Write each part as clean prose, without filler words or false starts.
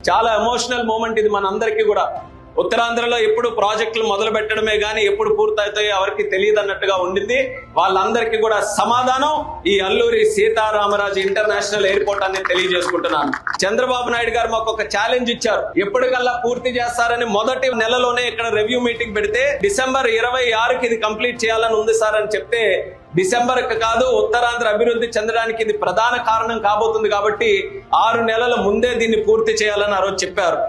చాలా emotional moment ఇది మనందరికీ కూడా. ఉత్తరాంధ్రలో ఎప్పుడు ప్రాజెక్టులు మొదలు పెట్టడమే గానీ ఎప్పుడు పూర్తవుతాయో ఎవరికి తెలియదు అన్నట్టుగా ఉండింది. వాళ్ళందరికీ కూడా సమాధానం ఈ అల్లూరి సీతారామరాజు ఇంటర్నేషనల్ ఎయిర్పోర్ట్ అని తెలియజేసుకుంటున్నాను. చంద్రబాబు నాయుడు గారు మాకు ఒక ఛాలెంజ్ ఇచ్చారు. ఎప్పటికల్లా పూర్తి చేస్తారని మొదటి నెలలోనే ఇక్కడ రివ్యూ మీటింగ్ పెడితే డిసెంబర్ 26కి ఇది కంప్లీట్ చేయాలని ఉంది సార్ అని చెప్తే, డిసెంబర్కి కాదు ఉత్తరాంధ్ర అభివృద్ధి చెందడానికి ఇది ప్రధాన కారణం కాబోతుంది కాబట్టి 6 నెలల ముందే దీన్ని పూర్తి చేయాలని ఆ రోజు చెప్పారు.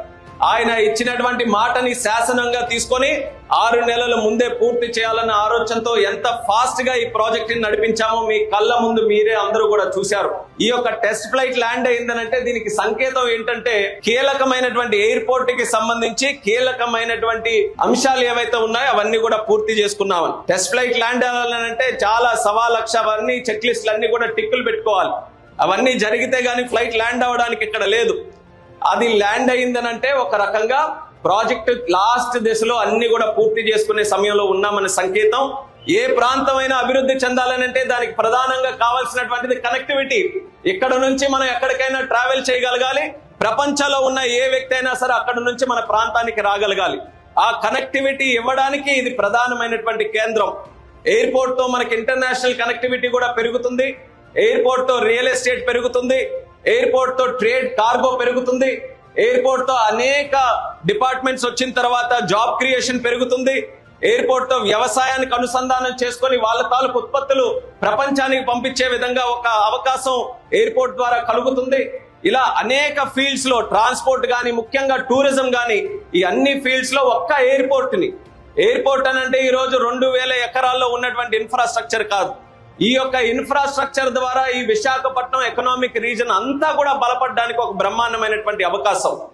ఆయన ఇచ్చినటువంటి మాటని శాసనంగా తీసుకొని 6 నెలల ముందే పూర్తి చేయాలన్న ఆలోచనతో ఎంత ఫాస్ట్ గా ఈ ప్రాజెక్ట్ ని నడిపించామో మీ కళ్ళ ముందు మీరే అందరూ కూడా చూశారు. ఈ యొక్క టెస్ట్ ఫ్లైట్ ల్యాండ్ అయిందనంటే దీనికి సంకేతం ఏంటంటే కీలకమైనటువంటి ఎయిర్పోర్ట్ కి సంబంధించి కీలకమైనటువంటి అంశాలు ఏవైతే ఉన్నాయో అవన్నీ కూడా పూర్తి చేసుకున్నామని. టెస్ట్ ఫ్లైట్ ల్యాండ్ అవ్వాలంటే చాలా 1,00,000 అవన్నీ చెక్ లిస్టులు అన్ని కూడా టిక్కులు పెట్టుకోవాలి. అవన్నీ జరిగితే గానీ ఫ్లైట్ ల్యాండ్ అవ్వడానికి ఇక్కడ లేదు. అది ల్యాండ్ అయిందనంటే ఒక రకంగా ప్రాజెక్టు లాస్ట్ దశలో అన్ని కూడా పూర్తి చేసుకునే సమయంలో ఉన్నామనే సంకేతం. ఏ ప్రాంతమైనా అభివృద్ధి చెందాలనంటే దానికి ప్రధానంగా కావాల్సినటువంటిది కనెక్టివిటీ. ఇక్కడ నుంచి మనం ఎక్కడికైనా ట్రావెల్ చేయగలగాలి. ప్రపంచంలో ఉన్న ఏ వ్యక్తి అయినా సరే అక్కడ నుంచి మన ప్రాంతానికి రాగలగాలి. ఆ కనెక్టివిటీ ఇవ్వడానికి ఇది ప్రధానమైనటువంటి కేంద్రం. ఎయిర్పోర్ట్ తో మనకి ఇంటర్నేషనల్ కనెక్టివిటీ కూడా పెరుగుతుంది. ఎయిర్పోర్ట్ తో రియల్ ఎస్టేట్ పెరుగుతుంది. ఎయిర్పోర్ట్ తో ట్రేడ్ కార్గో పెరుగుతుంది. ఎయిర్పోర్ట్ తో అనేక డిపార్ట్మెంట్స్ వచ్చిన తర్వాత జాబ్ క్రియేషన్ పెరుగుతుంది. ఎయిర్పోర్ట్ తో వ్యవసాయానికి అనుసంధానం చేసుకొని వాళ్ళ తాలూకు ఉత్పత్తులు ప్రపంచానికి పంపించే విధంగా ఒక అవకాశం ఎయిర్పోర్ట్ ద్వారా కలుగుతుంది. ఇలా అనేక ఫీల్డ్స్ లో ట్రాన్స్పోర్ట్ గానీ ముఖ్యంగా టూరిజం గానీ ఈ అన్ని ఫీల్డ్స్ లో ఒక్క ఎయిర్పోర్ట్ అని అంటే ఈ రోజు 2,000 ఎకరాల్లో ఉన్నటువంటి ఇన్ఫ్రాస్ట్రక్చర్ కాదు. ఈ యొక్క ఇన్ఫ్రాస్ట్రక్చర్ ద్వారా ఈ విశాఖపట్నం ఎకనామిక్ రీజన్ అంతా కూడా బలపడడానికి ఒక బ్రహ్మాండమైనటువంటి అవకాశం.